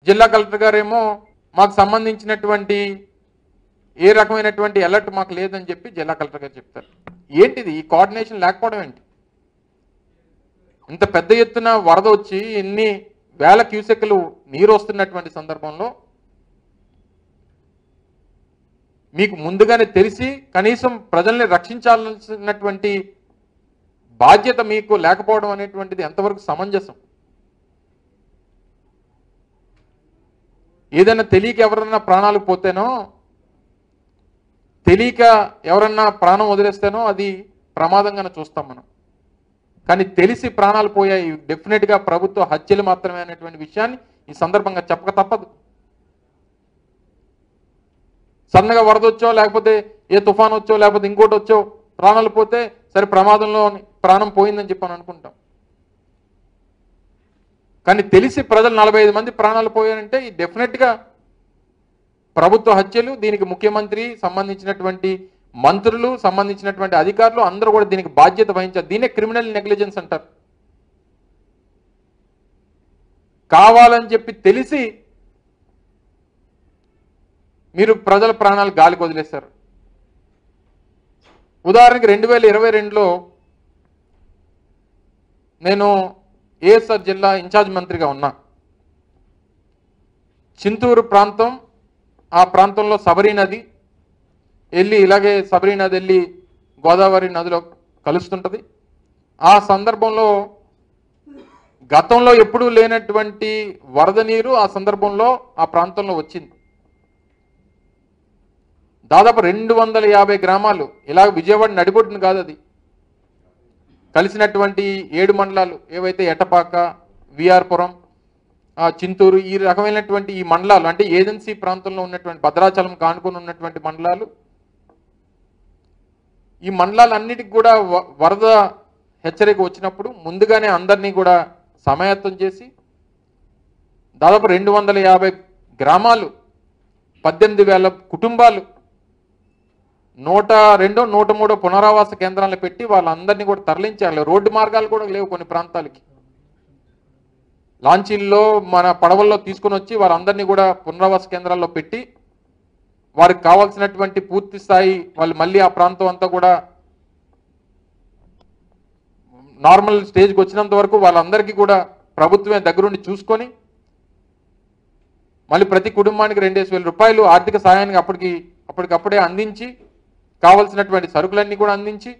జిల్లా కలెక్టర్ గారేమో మాకు సంబంధించినటువంటి ఏ రకమైనటువంటి అలర్ట్ మాకు లేదని చెప్పి జిల్లా కలెక్టర్ గారు చెప్తారు. ఏంటిది ఈ కోఆర్డినేషన్ లేకపోవడం ఏంటి? ఇంత పెద్ద ఎత్తున వరద వచ్చి ఇన్ని వేల క్యూసెక్లు నీరు వస్తున్నటువంటి సందర్భంలో మీకు ముందుగానే తెలిసి కనీసం ప్రజల్ని రక్షించాల్సినటువంటి బాధ్యత మీకు లేకపోవడం అనేటువంటిది ఎంతవరకు సమంజసం? ఏదైనా తెలియక ఎవరన్నా ప్రాణాలు పోతేనో, తెలియక ఎవరన్నా ప్రాణం వదిలేస్తేనో అది ప్రమాదంగానే చూస్తాం మనం. కానీ తెలిసి ప్రాణాలు పోయాయి, డెఫినెట్గా ప్రభుత్వ హత్యలు మాత్రమే అనేటువంటి విషయాన్ని ఈ సందర్భంగా చెప్పక తప్పదు. సన్నగా వరద వచ్చో, లేకపోతే ఏ తుఫాన్ వచ్చో, లేకపోతే ఇంకోటి వచ్చో ప్రాణాలు పోతే సరే ప్రమాదంలో ప్రాణం పోయిందని చెప్పని అనుకుంటాం. కానీ తెలిసి ప్రజలు 45 మంది ప్రాణాలు పోయారంటే ఈ డెఫినెట్గా ప్రభుత్వ హత్యలు. దీనికి ముఖ్యమంత్రి, సంబంధించినటువంటి మంత్రులు, సంబంధించినటువంటి అధికారులు అందరూ కూడా దీనికి బాధ్యత వహించారు. దీనే క్రిమినల్ నెగ్లిజెన్స్ అంటారు. కావాలని చెప్పి తెలిసి మీరు ప్రజల ప్రాణాలు గాలికి వదిలేశారు. ఉదాహరణకి 2022లో నేను ఏఎస్ఆర్ జిల్లా ఇన్ఛార్జ్ మంత్రిగా ఉన్నా. చింతూరు ప్రాంతం, ఆ ప్రాంతంలో శబరి నది వెళ్ళి, ఇలాగే శబరి నది వెళ్ళి గోదావరి నదిలో కలుస్తుంటుంది. ఆ సందర్భంలో గతంలో ఎప్పుడూ లేనటువంటి వరద నీరు ఆ సందర్భంలో ఆ ప్రాంతంలో వచ్చింది. దాదాపు 250 గ్రామాలు, ఇలా విజయవాడ నడిబొడ్డున కాదు, అది కలిసినటువంటి 7 మండలాలు ఏవైతే ఎటపాక, విఆర్పురం, చింతూరు, ఈ రకమైనటువంటి ఈ మండలాలు, అంటే ఏజెన్సీ ప్రాంతంలో ఉన్నటువంటి భద్రాచలం కానుకొని ఉన్నటువంటి మండలాలు, ఈ మండలాలన్నిటికి కూడా వరద హెచ్చరిక వచ్చినప్పుడు ముందుగానే అందరినీ కూడా సమాయత్తం చేసి దాదాపు 250 గ్రామాలు, 18,000 కుటుంబాలు 102, 103 పునరావాస కేంద్రాలు పెట్టి వాళ్ళందరినీ కూడా తరలించాలి. రోడ్డు మార్గాలు కూడా లేవు కొన్ని ప్రాంతాలకి. లాంచీల్లో మన పడవల్లో తీసుకుని వచ్చి వారందరినీ కూడా పునరావాస కేంద్రాల్లో పెట్టి వారికి కావాల్సినటువంటి పూర్తి స్థాయి వాళ్ళు మళ్ళీ ఆ ప్రాంతం అంతా కూడా నార్మల్ స్టేజ్కి వచ్చినంత వరకు వాళ్ళందరికీ కూడా ప్రభుత్వమే దగ్గరుండి చూసుకొని మళ్ళీ ప్రతి కుటుంబానికి 2,000 రూపాయలు ఆర్థిక సహాయానికి అప్పటికప్పుడే అందించి కావాల్సినటువంటి సరుకులన్నీ కూడా అందించి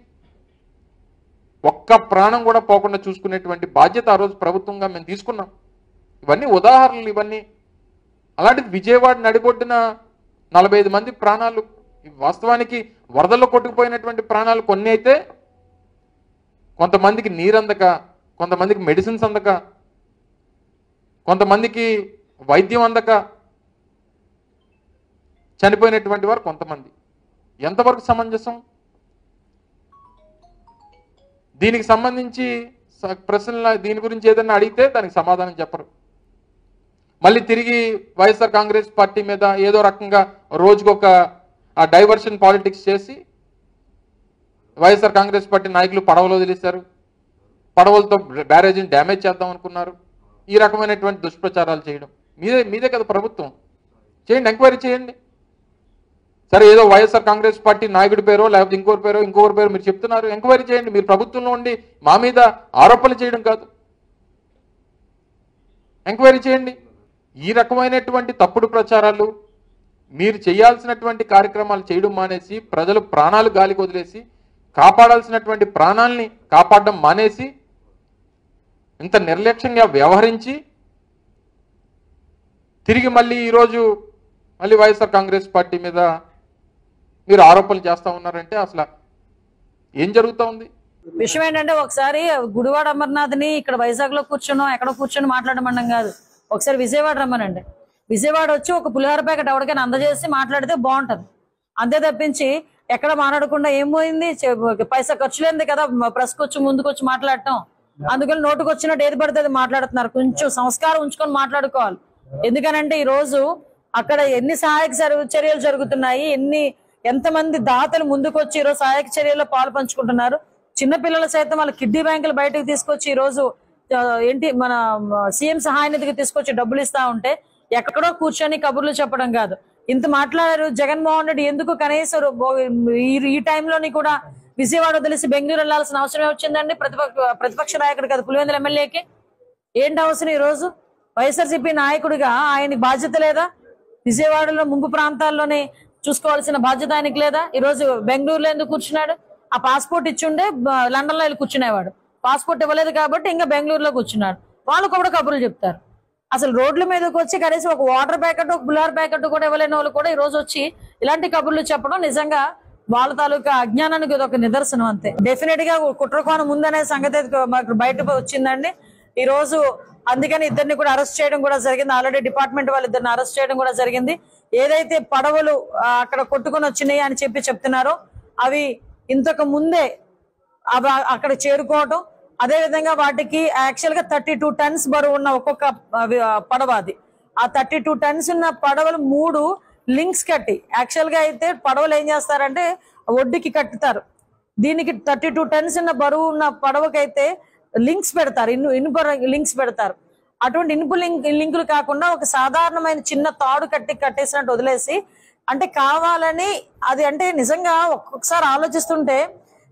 ఒక్క ప్రాణం కూడా పోకుండా చూసుకునేటువంటి బాధ్యత ఆ రోజు ప్రభుత్వంగా మేము తీసుకున్నాం. ఇవన్నీ ఉదాహరణలు. ఇవన్నీ అలాంటిది విజయవాడ నడిబొడ్డున 45 మంది ప్రాణాలు. వాస్తవానికి వరదల్లో కొట్టుకుపోయినటువంటి ప్రాణాలు కొన్ని అయితే, కొంతమందికి నీరు అందక, కొంతమందికి మెడిసిన్స్ అందక, కొంతమందికి వైద్యం అందక చనిపోయినటువంటి వారు కొంతమంది. ఎంతవరకు సమంజసం? దీనికి సంబంధించి ప్రశ్నలు, దీని గురించి ఏదైనా అడిగితే దానికి సమాధానం చెప్పరు. మళ్ళీ తిరిగి వైఎస్ఆర్ కాంగ్రెస్ పార్టీ మీద ఏదో రకంగా రోజుకొక డైవర్షన్ పాలిటిక్స్ చేసి వైఎస్ఆర్ కాంగ్రెస్ పార్టీ నాయకులు పడవలు వదిలేశారు, పడవలతో బ్యారేజీని డ్యామేజ్ చేద్దాం అనుకున్నారు. ఈ రకమైనటువంటి దుష్ప్రచారాలు చేయడం మీదే కదా ప్రభుత్వం. చేయండి, ఎంక్వైరీ చేయండి. సరే, ఏదో వైఎస్ఆర్ కాంగ్రెస్ పార్టీ నాయకుడి పేరో లేకపోతే ఇంకొకరి పేరో మీరు చెప్తున్నారు, ఎంక్వైరీ చేయండి. మీరు ప్రభుత్వంలో ఉండి మా మీద ఆరోపణలు చేయడం కాదు, ఎంక్వైరీ చేయండి. ఈ రకమైనటువంటి తప్పుడు ప్రచారాలు, మీరు చేయాల్సినటువంటి కార్యక్రమాలు చేయడం మానేసి ప్రజలు ప్రాణాలు గాలికి వదిలేసి కాపాడాల్సినటువంటి ప్రాణాలని కాపాడడం మానేసి ఇంత నిర్లక్ష్యంగా వ్యవహరించి తిరిగి మళ్ళీ ఈరోజు మళ్ళీ వైఎస్ఆర్ కాంగ్రెస్ పార్టీ మీద మీరు ఆరోపణలు చేస్తా ఉన్నారంటే అసలు ఏం జరుగుతూ ఉంది? విషయం ఏంటంటే, ఒకసారి గుడివాడ అమర్నాథ్ని ఇక్కడ వైజాగ్ లో ఎక్కడ కూర్చొని మాట్లాడమన్నాం కాదు, ఒకసారి విజయవాడ రమ్మనండి. విజయవాడ వచ్చి ఒక పులిహోర ప్యాకెట్ ఎవరికైనా అందజేసి మాట్లాడితే బాగుంటది. అంతే తప్పించి ఎక్కడ మాట్లాడకుండా ఏం పోయింది, పైసా ఖర్చు లేనిది కదా ప్రెస్కి వచ్చి ముందుకొచ్చి మాట్లాడటం. అందుకని నోటుకు వచ్చినట్టు ఏది పడితే అది మాట్లాడుతున్నారు. కొంచెం సంస్కారం ఉంచుకొని మాట్లాడుకోవాలి. ఎందుకనంటే ఈ రోజు అక్కడ ఎన్ని సహాయక చర్యలు జరుగుతున్నాయి, ఎంతమంది దాతలు ముందుకు వచ్చి ఈరోజు సహాయక చర్యల్లో పాలు పంచుకుంటున్నారు. చిన్నపిల్లలు సైతం వాళ్ళ కిడ్నీ బ్యాంకులు బయటకు తీసుకొచ్చి ఈరోజు ఏంటి మన సీఎం సహాయ నిధికి తీసుకొచ్చి డబ్బులు ఇస్తా ఉంటే ఎక్కడో కూర్చొని కబుర్లు చెప్పడం కాదు. ఇంత మాట్లాడారు జగన్మోహన్ రెడ్డి, ఎందుకు కనీసం ఈ టైంలోని కూడా విజయవాడ వదిలేసి బెంగళూరు వెళ్లాల్సిన అవసరమే వచ్చిందండి ప్రతిపక్ష నాయకుడు కదా పులివెందుల ఎమ్మెల్యేకి? ఏంటి అవసరం? ఈ రోజు వైఎస్ఆర్సీపీ నాయకుడిగా ఆయనకి బాధ్యత లేదా? విజయవాడలో ముంపు ప్రాంతాల్లోనే చూసుకోవాల్సిన బాధ్యత ఆయనకి లేదా? ఈ రోజు బెంగళూరులో ఎందుకు కూర్చున్నాడు? ఆ పాస్పోర్ట్ ఇచ్చుండే లండన్ లో వెళ్ళి కూర్చునేవాడు. పాస్పోర్ట్ ఇవ్వలేదు కాబట్టి ఇంకా బెంగళూరులో కూర్చున్నాడు. వాళ్ళు కూడా కబుర్లు చెప్తారు. అసలు రోడ్ల మీదకి వచ్చి కనీసం ఒక వాటర్ ప్యాకెట్, ఒక పులిహార ప్యాకెట్ కూడా ఇవ్వలేని వాళ్ళు కూడా ఈ రోజు వచ్చి ఇలాంటి కబుర్లు చెప్పడం నిజంగా వాళ్ళ తాలూకా అజ్ఞానానికి ఒక నిదర్శనం అంతే. డెఫినెట్ గా కుట్రకోణం ఉందనే సంగతి మాకు బయట వచ్చిందండి ఈ రోజు. అందుకని ఇద్దరిని కూడా అరెస్ట్ చేయడం కూడా జరిగింది. ఆల్రెడీ డిపార్ట్మెంట్ వాళ్ళు ఇద్దరిని అరెస్ట్ చేయడం కూడా జరిగింది. ఏదైతే పడవలు అక్కడ కొట్టుకొని వచ్చినాయి అని చెప్తున్నారో అవి ఇంతకు ముందే అక్కడ చేరుకోవటం, అదే విధంగా వాటికి యాక్చువల్ గా 32 టన్స్ బరువు ఉన్న ఒక్కొక్క పడవ అది. ఆ 32 టన్స్ ఉన్న పడవలు 3 లింక్స్ కట్టి, యాక్చువల్ గా అయితే పడవలు ఏం చేస్తారంటే ఒడ్డుకి కట్టుతారు. దీనికి 32 టన్స్ ఉన్న బరువు ఉన్న పడవకైతే లింక్స్ పెడతారు, ఇనుప లింక్స్ పెడతారు. అటువంటి ఇనుపు లింకులు కాకుండా ఒక సాధారణమైన చిన్న తాడు కట్టేసినట్టు వదిలేసి, అంటే కావాలని అది. అంటే నిజంగా ఒక్కొక్కసారి ఆలోచిస్తుంటే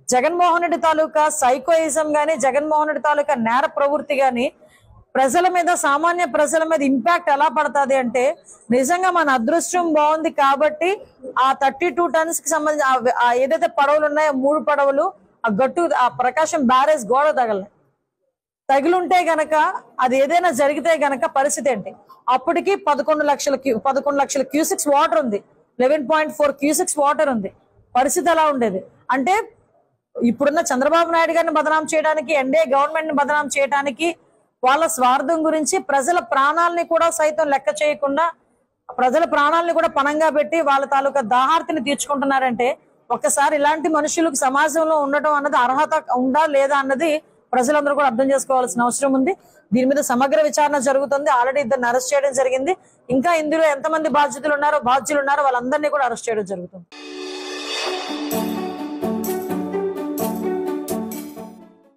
జగన్మోహన్ రెడ్డి తాలూకా సైకోయిజం గాని, జగన్మోహన్ రెడ్డి తాలూకా నేర ప్రవృత్తి గాని ప్రజల మీద, సామాన్య ప్రజల మీద ఇంపాక్ట్ ఎలా పడుతుంది అంటే, నిజంగా మన అదృష్టం బాగుంది కాబట్టి ఆ 32 టన్స్ కి సంబంధించి ఏదైతే పడవలు ఉన్నాయో 3 పడవలు ఆ గట్టు, ఆ ప్రకాశం బ్యారేజ్ గోడ తగిలుంటే గనక, అది ఏదైనా జరిగితే గనక పరిస్థితి ఏంటి? అప్పటికి 11 లక్షల క్యూసెక్స్ వాటర్ ఉంది, 11.4 క్యూసెక్స్ వాటర్ ఉంది. పరిస్థితి ఎలా ఉండేది అంటే, ఇప్పుడున్న చంద్రబాబు నాయుడు గారిని బదనాం చేయడానికి, ఎన్డీఏ గవర్నమెంట్ ని బదనాం చేయడానికి, వాళ్ళ స్వార్థం గురించి ప్రజల ప్రాణాలని కూడా సైతం లెక్క చేయకుండా, ప్రజల ప్రాణాలని కూడా పణంగా పెట్టి వాళ్ళ తాలూకా దాహార్తిని తీర్చుకుంటున్నారంటే, ఒక్కసారి ఇలాంటి మనుషులకు సమాజంలో ఉండటం అన్నది అర్హత ఉందా లేదా అన్నది ప్రజలందరూ కూడా అర్థం చేసుకోవాల్సిన అవసరం ఉంది. దీని మీద సమగ్ర విచారణ జరుగుతుంది. ఆల్రెడీ ఇద్దరిని అరెస్ట్ చేయడం జరిగింది. ఇంకా ఇందులో ఎంతమంది బాధ్యులు ఉన్నారో వాళ్ళందరినీ కూడా అరెస్ట్ చేయడం జరుగుతుంది.